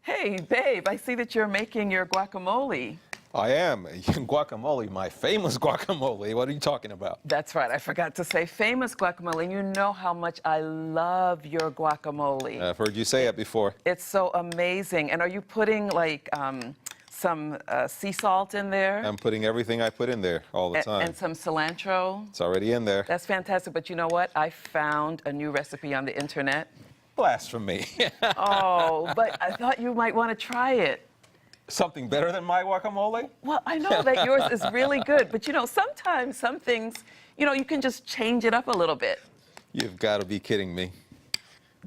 Hey, babe, I see that you're making your guacamole. I am. Guacamole, my famous guacamole. What are you talking about? That's right, I forgot to say famous guacamole. And you know how much I love your guacamole. I've heard you say it before. It's so amazing. And are you putting like some sea salt in there? I'm putting everything I put in there all the time. And some cilantro? It's already in there. That's fantastic. But you know what? I found a new recipe on the internet. Blasphemy. Oh, but I thought you might want to try it. Something better than my guacamole? Well, I know that yours is really good, but you know, sometimes some things, you know, you can just change it up a little bit. You've got to be kidding me.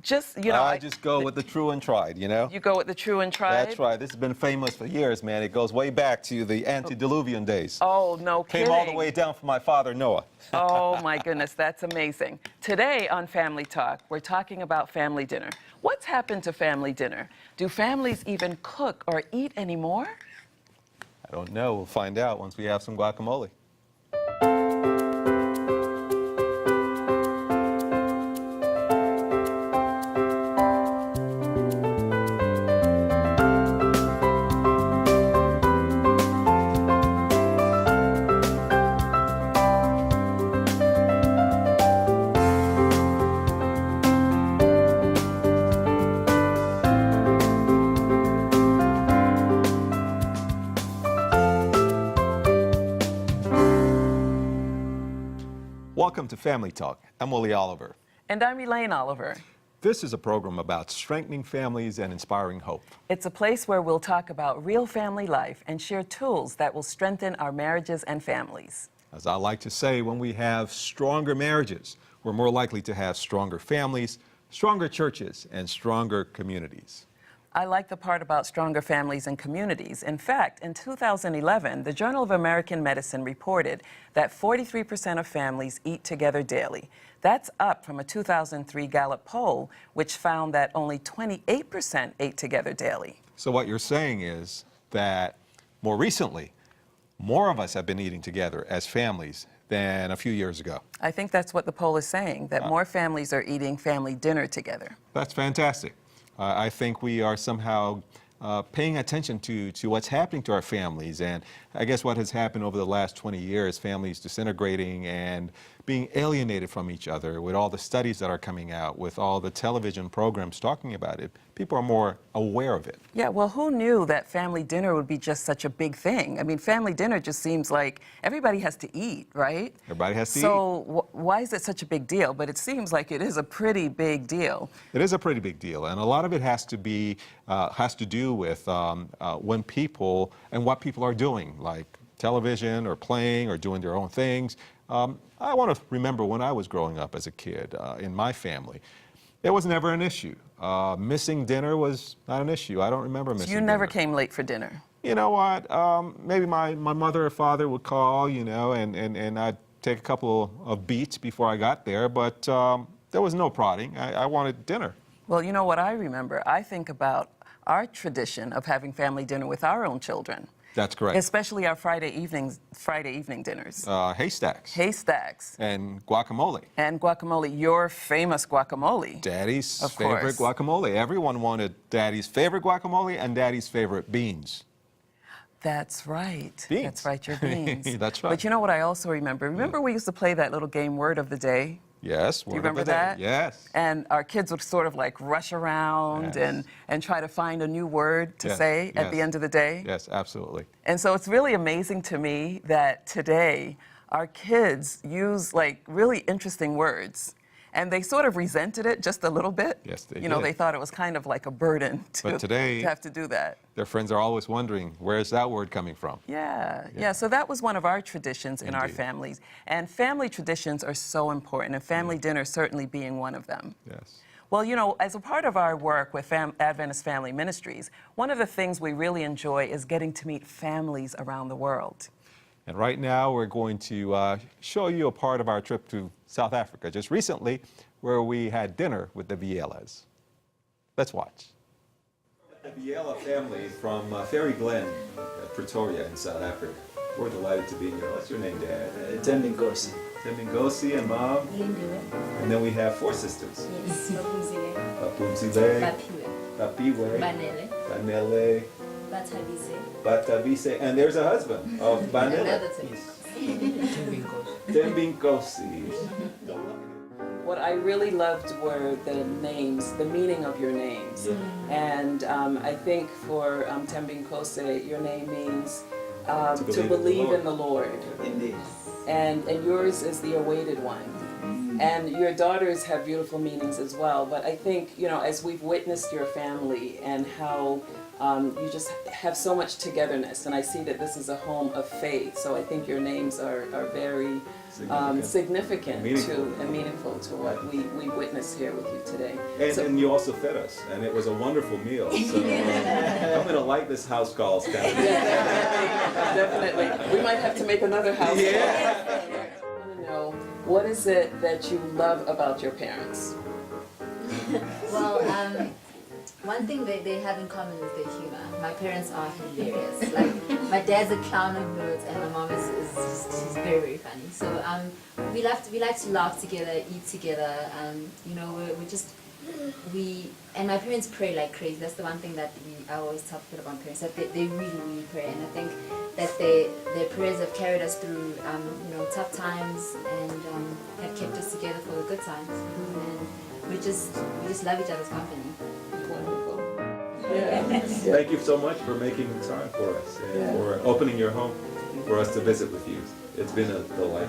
Just, you know. I just go with the true and tried, you know? You go with the true and tried? That's right. This has been famous for years, man. It goes way back to the antediluvian days. Oh, no kidding. Came all the way down from my father, Noah. Oh, my goodness, that's amazing. Today on Family Talk, we're talking about family dinner. What's happened to family dinner? Do families even cook or eat anymore? I don't know. We'll find out once we have some guacamole. Welcome to Family Talk. I'm Willie Oliver. And I'm Elaine Oliver. This is a program about strengthening families and inspiring hope. It's a place where we'll talk about real family life and share tools that will strengthen our marriages and families. As I like to say, when we have stronger marriages, we're more likely to have stronger families, stronger churches, and stronger communities. I like the part about stronger families and communities. In fact, in 2011, the Journal of American Medicine reported that 43% of families eat together daily. That's up from a 2003 Gallup poll, which found that only 28% ate together daily. So what you're saying is that more recently, more of us have been eating together as families than a few years ago. I think that's what the poll is saying, that more families are eating family dinner together. That's fantastic. I think we are somehow paying attention to what's happening to our families. And I guess what has happened over the last 20 years, families disintegrating and being alienated from each other with all the studies that are coming out, with all the television programs talking about it. People are more aware of it. Yeah, well, who knew that family dinner would be just such a big thing? I mean, family dinner just seems like everybody has to eat, right? Everybody has to eat. So why is it such a big deal? But it seems like it is a pretty big deal. It is a pretty big deal, and a lot of it has to do with when people and what people are doing, like television or playing or doing their own things. I want to remember when I was growing up as a kid in my family. It was never an issue. Missing dinner was not an issue. I don't remember missing dinner. You never came late for dinner? You know what? Maybe my mother or father would call, you know, and I'd take a couple of beats before I got there, but there was no prodding. I wanted dinner. Well, you know what I remember? I think about our tradition of having family dinner with our own children. That's correct. Especially our Friday evening dinners. Haystacks. Haystacks. And guacamole. And guacamole, your famous guacamole. Daddy's Of favorite course. guacamole. Everyone wanted Daddy's favorite guacamole and Daddy's favorite beans. That's right. Beans. That's right, your beans. That's right. But you know what I also remember? Remember we used to play that little game, Word of the Day? Yes. Do you remember that? Yes. And our kids would sort of like rush around Yes. and try to find a new word to Yes, say at the yes. end of the day. Yes, absolutely. And so it's really amazing to me that today our kids use like really interesting words. And they sort of resented it just a little bit. Yes, they You know, did. they thought it was kind of like a burden But today, to have to do that. Their friends are always wondering, where's that word coming from? Yeah. So that was one of our traditions in our Indeed. families. And family traditions are so important, and family dinner certainly being one of them. Yes. Well, you know, as a part of our work with Adventist Family Ministries, one of the things we really enjoy is getting to meet families around the world. And right now, we're going to show you a part of our trip to South Africa, just recently, where we had dinner with the Vielas. Let's watch. The Viela family from Ferry Glen, Pretoria in South Africa. We're delighted to be here. What's your name, Dad? Temminkosi. Temminkosi and Mom. Lindiwe. And then we have four sisters. Yes. Babuzile. Babuzile, Baphiwe. Tapiwe, Banele, Banele, Batabise, Batabise, and there's a husband of Banele. another Tabise. Tembinkosi. What I really loved were the names, the meaning of your names. And I think for Tembinkose, your name means to believe in the Lord. Indeed. And yours is the awaited one. And your daughters have beautiful meanings as well. But I think, you know, as we've witnessed your family and how you just have so much togetherness, and I see that this is a home of faith. So I think your names are very significant and meaniful to what we witness here with you today. And you also fed us, and it was a wonderful meal. So I'm going to like this house call, Stephanie. Definitely. We might have to make another house call. I want to know, what is it that you love about your parents? Well, one thing they have in common is their humor. My parents are hilarious. Like, my dad's a clown of nerds, and my mom is she's very, very funny. So we like to laugh together, eat together. You know, and my parents pray like crazy. That's the one thing that I always tell people about parents, that they really, really pray. And I think that their prayers have carried us through, you know, tough times, and have kept us together for the good times. And we just love each other's company. Wonderful. Thank you so much for making time for us and for opening your home for us to visit with you. It's been a delight,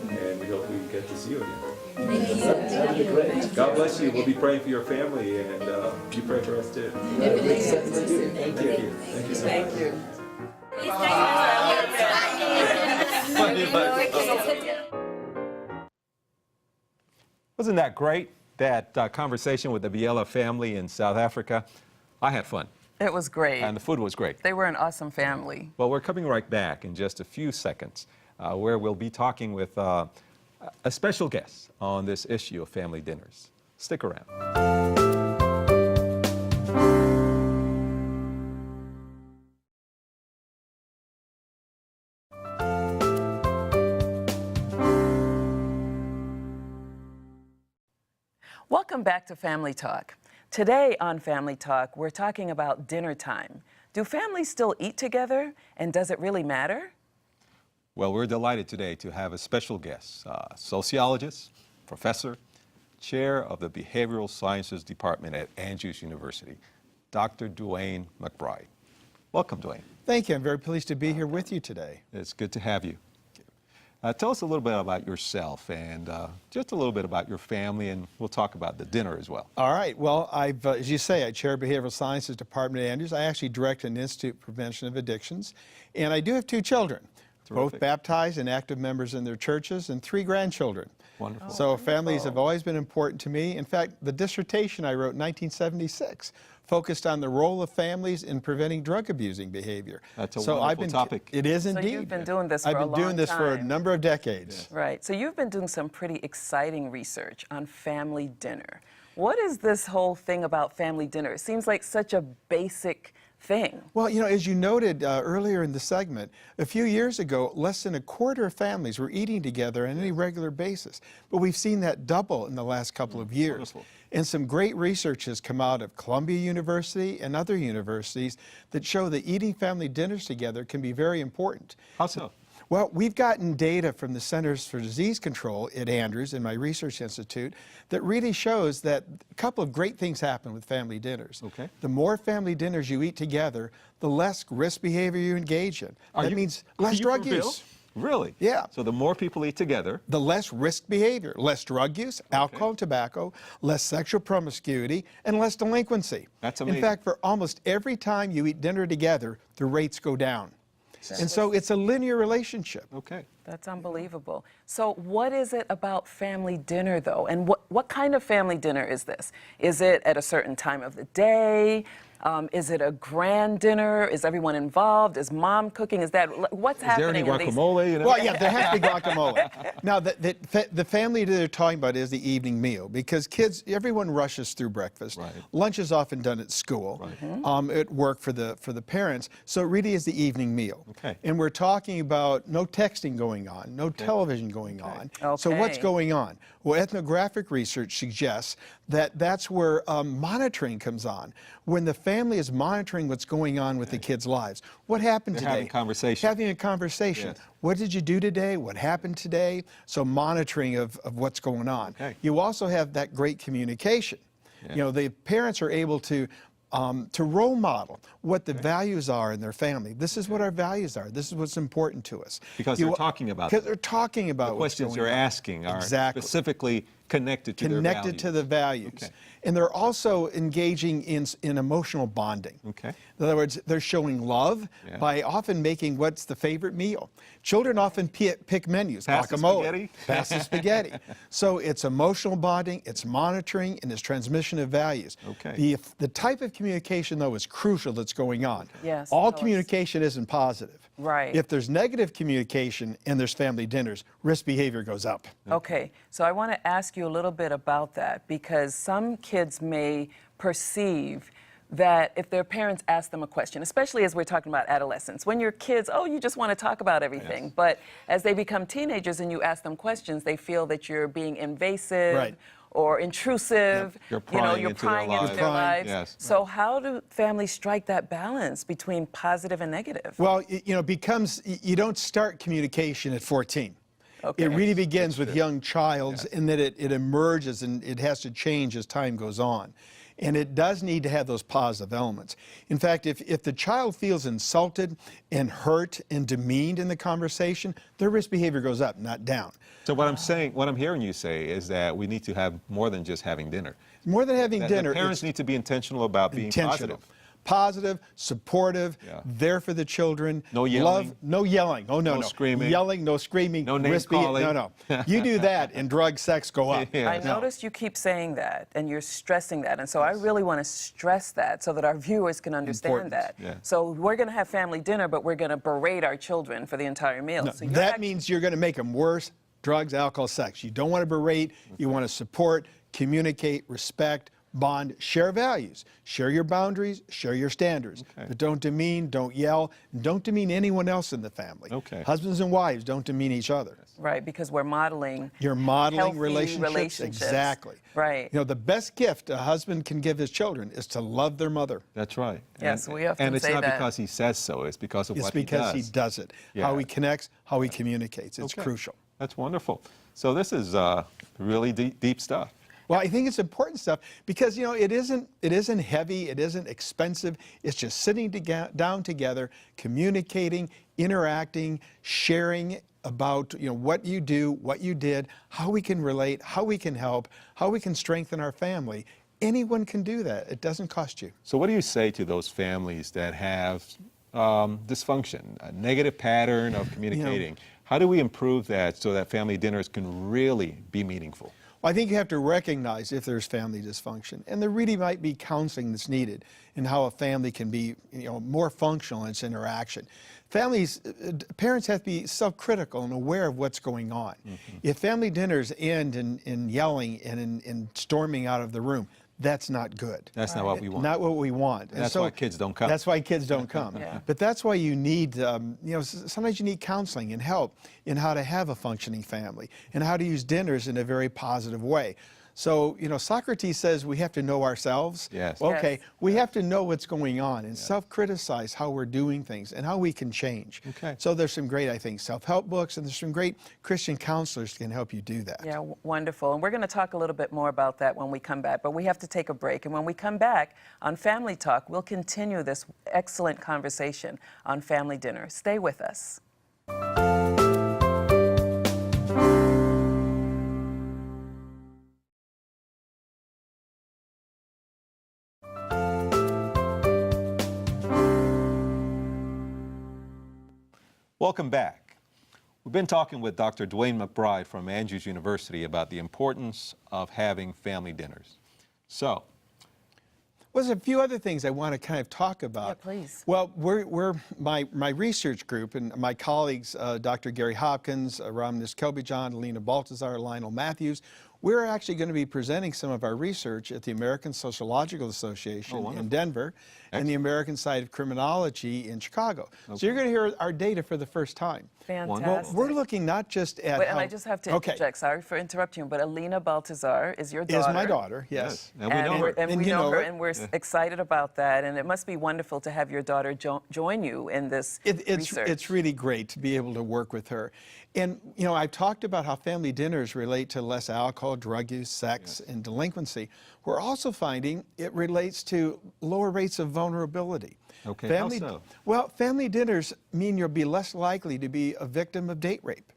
and we hope we get to see you again. Thank you. God bless you. We'll be praying for your family, and you pray for us too. Thank you. Thank you. Thank you so much. Thank you. Wasn't that great, that conversation with the Biela family in South Africa? I had fun, It was great. and the food was great. They were an awesome family. Well, we're coming right back in just a few seconds, where we'll be talking with a special guest on this issue of family dinners. Stick around. Welcome back to Family Talk. Today on Family Talk, we're talking about dinner time. Do families still eat together, and does it really matter? Well, we're delighted today to have a special guest, sociologist, professor, chair of the Behavioral Sciences Department at Andrews University, Dr. Dwayne McBride. Welcome, Dwayne. Thank you. I'm very pleased to be here with you today. It's good to have you. Tell us a little bit about yourself and just a little bit about your family, and we'll talk about the dinner as well. All right. Well, as you say, I chair Behavioral Sciences Department at Andrews. I actually direct an Institute for Prevention of Addictions, and I do have 2 children, both baptized and active members in their churches, and 3 grandchildren. Wonderful. So families have always been important to me. In fact, the dissertation I wrote in 1976 focused on the role of families in preventing drug abusing behavior. That's a wonderful topic. It is So indeed. you've been doing this for a I've long been doing this for a time. number of decades. Right. So you've been doing some pretty exciting research on family dinner. What is this whole thing about family dinner? It seems like such a basic thing. Well, you know, as you noted earlier in the segment, a few years ago, less than a quarter of families were eating together on any regular basis. But we've seen that double in the last couple of years. Wonderful. And some great research has come out of Columbia University and other universities that show that eating family dinners together can be very important. How so? Well, we've gotten data from the Centers for Disease Control at Andrews in my research institute that really shows that a couple of great things happen with family dinners. Okay. The more family dinners you eat together, the less risk behavior you engage in. That means less drug use. Really? Yeah. So the more people eat together, The less risk behavior, less drug use, alcohol and tobacco, less sexual promiscuity, and less delinquency. That's In amazing. fact, for almost every time you eat dinner together, the rates go down. And so it's a linear relationship. okay. That's unbelievable. So what is it about family dinner, though? And what kind of family dinner is this? Is it at a certain time of the day? Is it a grand dinner? Is everyone involved? Is mom cooking? Is that what's Is there any happening? in these- guacamole? You know? Well, yeah, there has to be guacamole. Now, the family that they're talking about is the evening meal, because kids, everyone rushes through breakfast. Right. Lunch is often done at school, at work for the parents. So it really is the evening meal. Okay. And we're talking about no texting going going on, no television going on. So what's Okay. going on? Well, ethnographic research suggests that that's where monitoring comes on. When the family is monitoring what's going on with the kids' lives. What happened They're today? having conversation. Having a conversation. Yes. What did you do today? What happened today? So monitoring of what's going on. Okay. You also have that great communication. Yeah. You know, the parents are able to role model what the values are in their family. This is what our values are. This is what's important to us. Because they're talking about Because them. they're talking about The what's questions going you're on. asking are Exactly. specifically connected to their Connected values. to the values. Okay. And they're also engaging in emotional bonding. Okay. In other words, they're showing love Yeah. by often making what's the favorite meal. Children often pick menus. Pass the Guacamole. spaghetti? Pass the spaghetti. So it's emotional bonding, it's monitoring, and it's transmission of values. Okay. The type of communication, though, is crucial that's going on. Yes, All tell us. communication isn't positive. Right. If there's negative communication and there's family dinners, risk behavior goes up. Okay, so I want to ask you a little bit about that because some kids may perceive that if their parents ask them a question, especially as we're talking about adolescence, when you're kids, oh, you just want to talk about everything. Yes. But as they become teenagers and you ask them questions, they feel that you're being invasive Right. or intrusive. You're you know, prying you're into their prying into lives. their Prying, lives. yes. So how do families strike that balance between positive and negative? Well, you don't start communication at 14. Okay. It really begins with young child, and that it emerges and it has to change as time goes on. And it does need to have those positive elements. In fact, if the child feels insulted and hurt and demeaned in the conversation, their risk behavior goes up, not down. So what I'm saying, what I'm hearing you say is that we need to have more than just having dinner. More than having That dinner, the parents it's need to be intentional about being intentional. positive. Positive, supportive, Yeah. there for the children. No yelling. Love, no yelling. Oh, no, No no. screaming. Yelling, no screaming. No name risk calling. No. You do that and drug, sex go up. Yeah. I No. noticed you keep saying that and you're stressing that. And so I really want to stress that so that our viewers can understand Important. that. Yeah. So we're going to have family dinner, but we're going to berate our children for the entire meal. So you're That act- means you're going to make them worse. Drugs, alcohol, sex. You don't want to berate. You want to support, communicate, respect, bond, share values. Share your boundaries, share your standards. Okay. But don't demean, don't yell, and don't demean anyone else in the family. Okay. Husbands and wives don't demean each other. Right, because we're modeling. You're modeling healthy relationships. Exactly. Right. You know, the best gift a husband can give his children is to love their mother. That's right. Yes, we often And it's say not that. because he says so, it's because of It's what because he he does it. Yeah. How he connects, how he communicates. It's Okay. crucial. That's wonderful. So this is really deep stuff. Well, I think it's important stuff because, it isn't heavy, it isn't expensive. It's just sitting down together, communicating, interacting, sharing about, what you do, what you did, how we can relate, how we can help, how we can strengthen our family. Anyone can do that. It doesn't cost you. So what do you say to those families that have dysfunction, a negative pattern of communicating? How do we improve that so that family dinners can really be meaningful? Well, I think you have to recognize if there's family dysfunction, and there really might be counseling that's needed in how a family can be, more functional in its interaction. Parents have to be self-critical and aware of what's going on. If family dinners end in yelling and in storming out of the room, that's not good. That's not what we want. Not what we want. And that's why kids don't come. That's why kids don't come. Yeah. But that's why you need, sometimes you need counseling and help in how to have a functioning family and how to use dinners in a very positive way. So, Socrates says we have to know ourselves. Yes. Okay, Yes. we have to know what's going on and self-criticize how we're doing things and how we can change. Okay. So there's some great, I think, self-help books, and there's some great Christian counselors that can help you do that. Yeah, wonderful. And we're going to talk a little bit more about that when we come back, but we have to take a break. And when we come back on Family Talk, we'll continue this excellent conversation on family dinner. Stay with us. Welcome back. We've been talking with Dr. Dwayne McBride from Andrews University about the importance of having family dinners. So, Well, there's a few other things I want to kind of talk about. Yeah, please. Well, my research group and my colleagues, Dr. Gary Hopkins, Ramnes Kelbyjohn, Alina Baltazar, Lionel Matthews, we're actually going to be presenting some of our research at the American Sociological Association in Denver and the American Society of Criminology in Chicago. So you're going to hear our data for the first time. Fantastic. Well, we're looking not just at And I just have to interject, sorry for interrupting you, but Alina Baltazar is your daughter. Is my daughter, yes. And we know her. And we know her, and we're excited about that. And it must be wonderful to have your daughter join you in this research. It's really great to be able to work with her. And, you know, I've talked about how family dinners relate to less alcohol, drug use, sex, and delinquency. We're also finding it relates to lower rates of vulnerability. Okay, how so? Well, family dinners mean you'll be less likely to be a victim of date rape.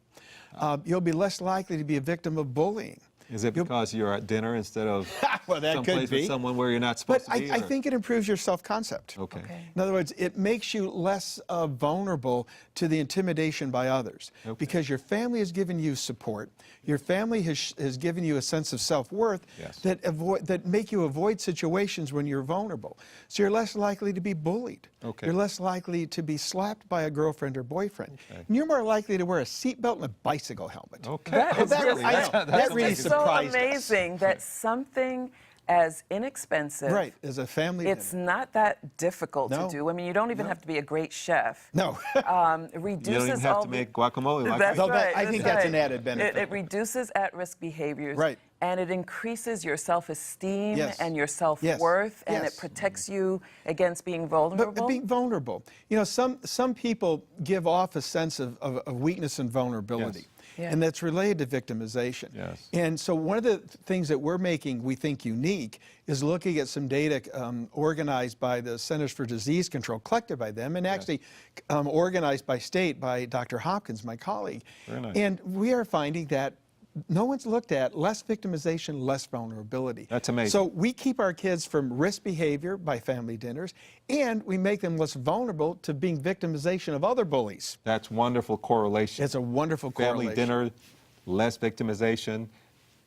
You'll be less likely to be a victim of bullying. Is it because you're at dinner instead of well, that someplace could be. with someone where you're not supposed to be? But I think it improves your self-concept. Okay. In other words, it makes you less vulnerable to the intimidation by others because your family has given you support. Your family has given you a sense of self-worth that make you avoid situations when you're vulnerable. So you're less likely to be bullied. Okay. You're less likely to be slapped by a girlfriend or boyfriend. And you're more likely to wear a seatbelt and a bicycle helmet. Okay. That really surprised so amazing that something as inexpensive. Right, as a family It's dinner. not that difficult No. to do. I mean, you don't even have to be a great chef. No. Reduces You don't even have all to make guacamole. Like That's right. I think that's an added benefit. It reduces at-risk behaviors. Right. And it increases your self-esteem Yes. and your self-worth, and Yes. it protects you against being vulnerable. But being vulnerable. You know, some people give off a sense of weakness and vulnerability. Yes. Yeah. And that's related to victimization. Yes. And so one of the things that we're making, we think, unique is looking at some data organized by the Centers for Disease Control, collected by them, and actually organized by state by Dr. Hopkins, my colleague. Very nice. And we are finding that no one's looked at less victimization, less vulnerability. That's amazing. So we keep our kids from risk behavior by family dinners, and we make them less vulnerable to being victimization of other bullies. That's wonderful correlation. It's a wonderful Family correlation. dinner, less victimization,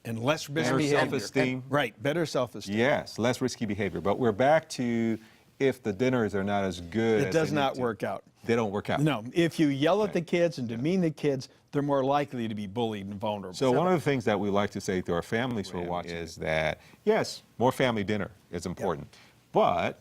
And less risky better behavior. self-esteem. Right, better self-esteem. Yes, less risky behavior. But we're back to if the dinners are not as good. It as does they not need to. work out. They don't work out. No, if you yell at the kids and demean the kids, they're more likely to be bullied and vulnerable. So one of the things that we like to say to our families who are watching is that, yes, more family dinner is important, but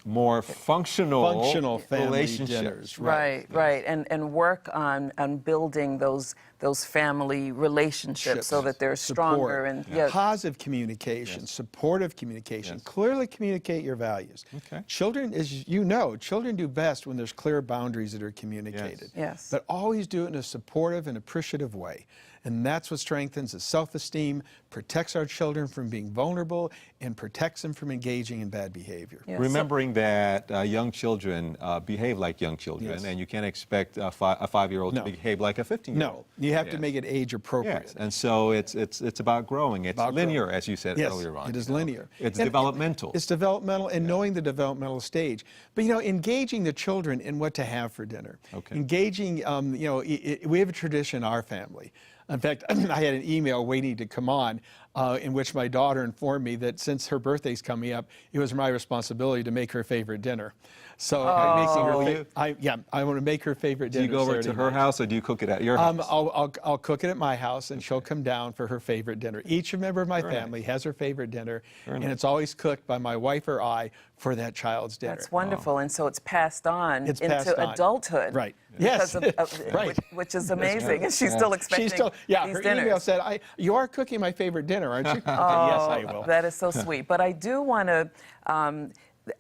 more functional family relationships. dinners. Right, right, and work on building those family relationships so that they're stronger and Positive communication, supportive communication, clearly communicate your values. Okay. Children, as you know, children do best when there's clear boundaries that are communicated. Yes. But always do it in a supportive and appreciative way. And that's what strengthens the self-esteem, protects our children from being vulnerable, and protects them from engaging in bad behavior. Yeah. Remembering that young children behave like young children, Yes. and you can't expect a 5-year-old No. to behave like a 15-year-old. No, you have to make it age appropriate. Yes, and so it's about growing. It's About linear, growing. as you said Yes, earlier on. it is you know. linear. It's And developmental. It's developmental and knowing the developmental stage. But, you know, engaging the children in what to have for dinner. Okay. Engaging, you know, we have a tradition in our family. In fact, I had an email waiting to come on in which my daughter informed me that since her birthday's coming up, it was my responsibility to make her favorite dinner. So I want to make her favorite Do dinner. you go over Saturday to her night. house, or do you cook it at your house? I'll cook it at my house, and she'll come down for her favorite dinner. Each member of my Very family nice. has her favorite dinner, and nice. it's always cooked by my wife or I for that child's dinner. That's wonderful, and so it's passed on It's into passed on. adulthood. Right. Because Yes. Right. which is amazing, and she's still expecting She's still, these her dinners. email said, "You are cooking my favorite dinner, aren't you?" Okay, yes, I will. That is so sweet. But I do want to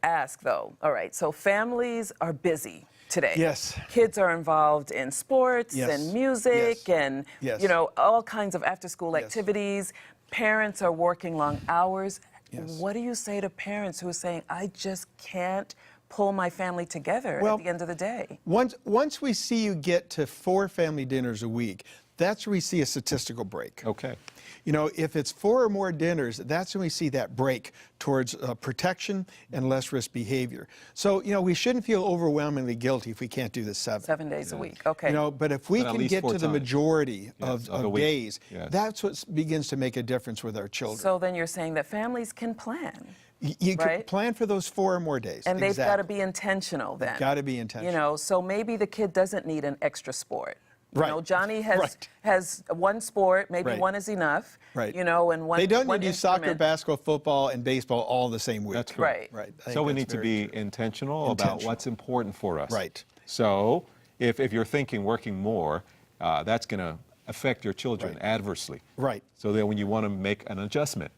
ask, though. All right, so families are busy today. Yes. Kids are involved in sports Yes. and music Yes. and Yes. you know all kinds of after-school Yes. activities. Parents are working long hours. Yes. What do you say to parents who are saying, "I just can't pull my family together Well, at the end of the day"? Once we see you get to 4 family dinners a week, that's where we see a statistical break. Okay. You know, if it's 4 or more dinners, that's when we see that break towards protection and less risk behavior. So, you know, we shouldn't feel overwhelmingly guilty if we can't do the 7. 7 days a week. Okay. You know, but if we But at can least get 4 to the times. majority Yes, of the of week. days, Yes. that's what begins to make a difference with our children. So then you're saying that families can plan. You can right? plan for those 4 or more days. And they've got to Exactly. be intentional then. Got to be intentional. You know, so maybe the kid doesn't need an extra sport. You know, Johnny has one sport, maybe one is enough. Right. You know, and one. They don't one need to do soccer, instrument. basketball, football, and baseball all the same week. That's correct. Right. Right. I So think we that's need to very be true. intentional about Intentional. what's important for us. Right. So if you're thinking working more, that's going to affect your children Right. adversely. Right. So then when you want to make an adjustment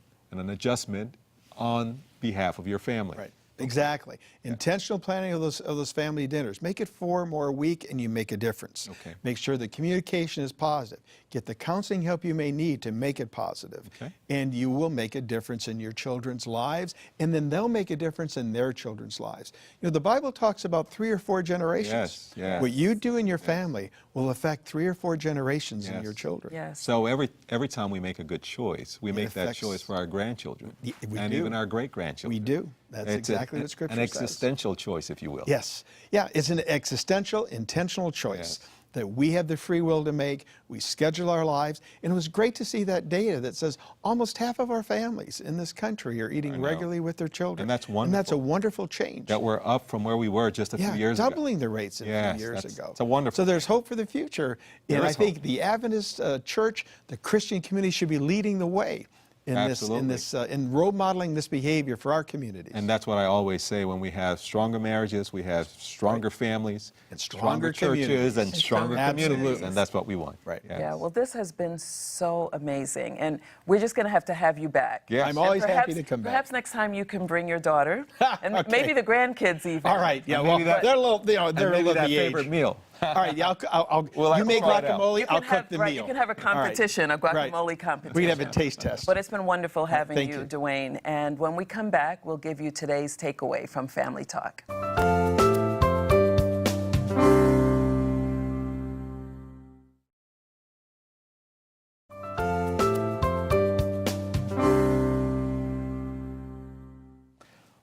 on behalf of your family. Right. Exactly. Intentional planning of those family dinners. Make it 4 more a week and you make a difference. Okay. Make sure the communication is positive. Get the counseling help you may need to make it positive. Okay. And you will make a difference in your children's lives, and then they'll make a difference in their children's lives. You know, the Bible talks about 3 or 4 generations. Yes, yes. What you do in your family will affect 3 or 4 generations in Yes. your children. Yes. So every time we make a good choice, we make that affects- choice for our grandchildren we and do. even our great-grandchildren. We do. That's It's exactly what Scripture an says. existential choice, if you will. Yes. Yeah, it's an existential, intentional choice Yes. that we have the free will to make. We schedule our lives. And it was great to see that data that says almost half of our families in this country are eating know. regularly with their children. And that's And that's a wonderful. wonderful change. That we're up from where we were just a few years ago. doubling the rates a Yes, few years that's- ago. it's a wonderful So there's hope for the future. There And I is think hope. the Adventist church, the Christian community should be leading the way in Absolutely. in role modeling this behavior for our communities. And that's what I always say, when we have stronger marriages, we have stronger families, And stronger communities. churches, and stronger communities. Absolutely. And that's what we want. Right. Yes. Yeah, well, this has been so amazing, and we're just going to have you back. Yes. I'm And always happy perhaps- to come back. Perhaps next time you can bring your daughter, and Okay. maybe the grandkids even. All right. Yeah. And Well, maybe that- they're a little. You know, And they're a maybe little that the age. favorite meal. All right. Yeah. We'll you have make to try it out. guacamole. You can I'll cook have, the right, meal. you can have a All right. competition, a Right. guacamole competition. We can have a taste test. But it's been wonderful having Thank you, you. Dwayne. And when we come back, we'll give you today's takeaway from Family Talk.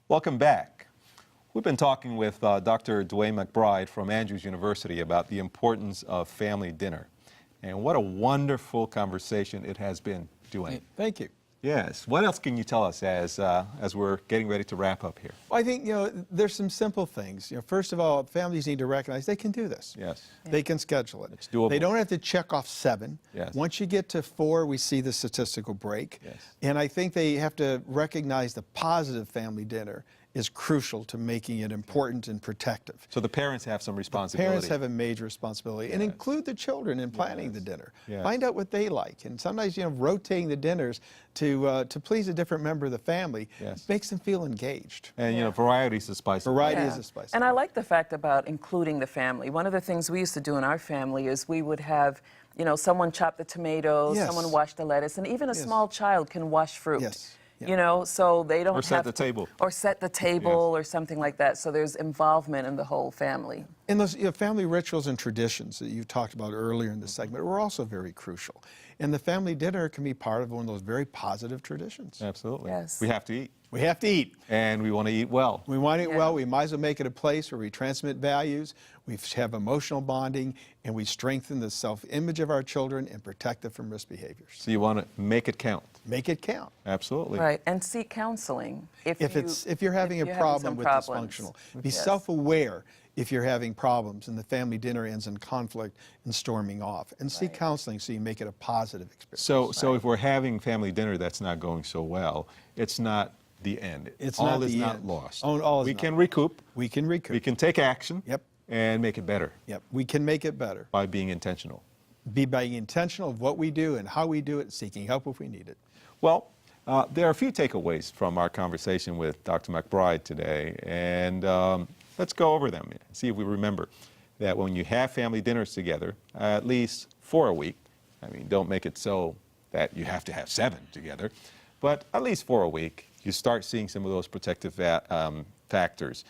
Welcome back. We've been talking with Dr. Dwayne McBride from Andrews University about the importance of family dinner. And what a wonderful conversation it has been, Dwayne. Thank you. Yes. What else can you tell us as we're getting ready to wrap up here? Well, I think there's some simple things. First of all, families need to recognize they can do this. Yes. They can schedule it. It's doable. They don't have to check off 7. Yes. Once you get to 4, we see the statistical break. Yes. And I think they have to recognize the positive family dinner is crucial to making it important and protective. So the parents have some responsibility. Parents have a major responsibility, and Yes. include the children in planning the dinner. Yes. Find out what they like, and sometimes rotating the dinners to please a different member of the family Yes. makes them feel engaged. And variety is the spice. of Variety life. is a spice. And I like the fact about including the family. One of the things we used to do in our family is we would have, someone chop the tomatoes, Yes. someone wash the lettuce, and even a Yes. small child can wash fruit. Yes. Yeah. So they don't Or set have the to- table. Or set the table or something like that. So there's involvement in the whole family. And those family rituals and traditions that you talked about earlier in the segment were also very crucial. And the family dinner can be part of one of those very positive traditions. Absolutely. Yes. We have to eat. We have to eat. And we want to eat well. We want it Yeah. well. We might as well make it a place where we transmit values, we have emotional bonding, and we strengthen the self-image of our children and protect them from risk behaviors. So you want to make it count. Make it count. Absolutely. Right. And seek counseling If you're having a problem with dysfunctional, be Yes. self-aware if you're having problems and the family dinner ends in conflict and storming off, and seek counseling so you make it a positive experience. So if we're having family dinner that's not going so well, it's not the end. It's all not is the not end. lost. All is we not. can recoup. We can recoup. We can take action. Yep. And make it better Yep. We can make it better. by being intentional. Be being intentional of what we do and how we do it, seeking help if we need it. Well, there are a few takeaways from our conversation with Dr. McBride today, and let's go over them and see if we remember that when you have family dinners together, at least 4 a week, don't make it so that you have to have 7 together, but at least 4 a week, you start seeing some of those protective factors.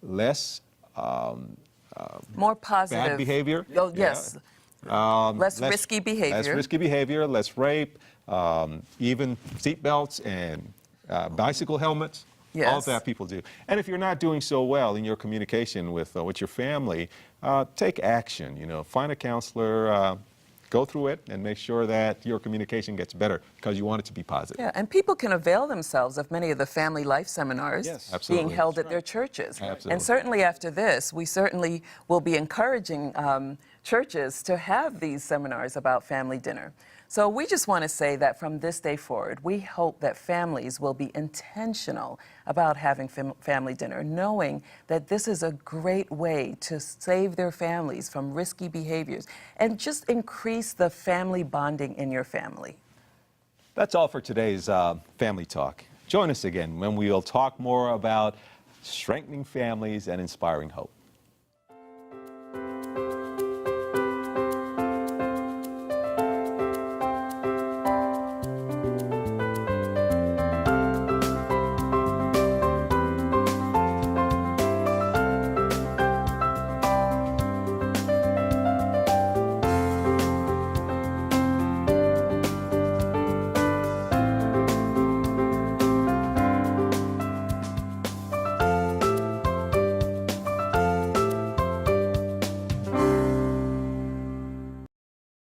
Less More positive. bad behavior. Oh, yes. Less risky behavior. Less risky behavior, less rape, even seat belts and bicycle helmets. All Yes. of that people do. And if you're not doing so well in your communication with your family, take action. Find a counselor, go through it, and make sure that your communication gets better because you want it to be positive. Yeah, and people can avail themselves of many of the family life seminars Yes. Absolutely. being held at their churches. Absolutely. And certainly after this, we certainly will be encouraging churches to have these seminars about family dinner. So we just want to say that from this day forward, we hope that families will be intentional about having family dinner, knowing that this is a great way to save their families from risky behaviors and just increase the family bonding in your family. That's all for today's Family Talk. Join us again when we'll talk more about strengthening families and inspiring hope.